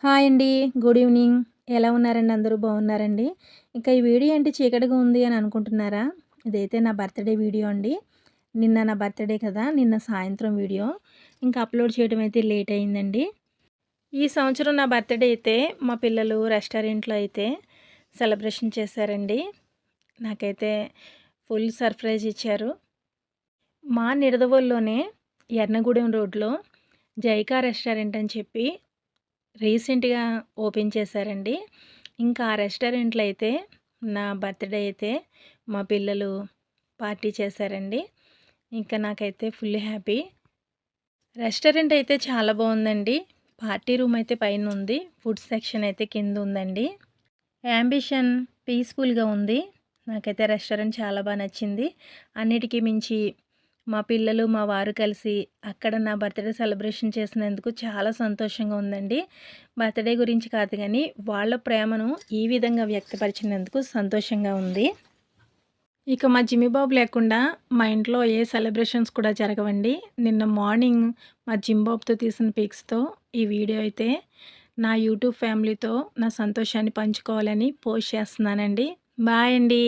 Hi అండి. Good evening. ఎలా ఉన్నారండి? అందరూ బాగున్నారండి? ఇంకా ఈ వీడియో ఏంటి చీకటిగా ఉంది అని అనుకుంటున్నారా? ఇదైతే నా బర్త్‌డే వీడియో అండి. నిన్న నా బర్త్‌డే కదా! నిన్న సాయంత్రం వీడియో. ఇంకా అప్‌లోడ్ చేయడం అయితే లేట్ అయిందండి. ఈ సంవత్సరం నా బర్త్‌డే అయితే మా పిల్లలు రెస్టారెంట్‌లో అయితే సెలబ్రేషన్ చేశారండి. నాకైతే ఫుల్ సర్ప్రైజ్ ఇచ్చారు. మా నిడదవోలులోనే ఎర్నగూడెం రోడ్‌లో జైకా రెస్టారెంట్ అని చెప్పి రీసెంట్‌గా ఓపెన్ చేశారండి. ఇంకా ఆ రెస్టారెంట్‌లో అయితే నా బర్త్‌డే అయితే మా పిల్లలు పార్టీ చేశారండి. ఇంకా నాకైతే ఫుల్ హ్యాపీ. రెస్టారెంట్ అయితే చాలా బాగుందండి. పార్టీ రూమ్ అయితే పైనుంది. ఫుడ్ సెక్షన్ అయితే కిందుందండి. యాంబిషన్ పీస్‌ఫుల్‌గా ఉంది. నాకైతే రెస్టారెంట్ చాలా నచ్చింది. అన్నిటికి మించి మా పిల్లలు, మా వారు కలిసి అక్కడ నా బర్త్‌డే సెలబ్రేషన్ చేసినందుకు చాలా సంతోషంగా ఉందండి. బర్త్‌డే గురించి కాదు గానీ, వాళ్ళ ప్రేమను ఈ విధంగా వ్యక్తపరిచినందుకు సంతోషంగా ఉంది. ఇక మా జిమ్మి బాబు లేకుండా మా ఇంట్లో ఏ సెలబ్రేషన్స్ కూడా జరగవండి. నిన్న మార్నింగ్ మా జిమ్ బాబుతో తీసిన పిక్స్‌తో ఈ వీడియో అయితే నా యూట్యూబ్ ఫ్యామిలీతో నా సంతోషాన్ని పంచుకోవాలని పోస్ట్ చేస్తున్నానండి. బాయ్ అండి.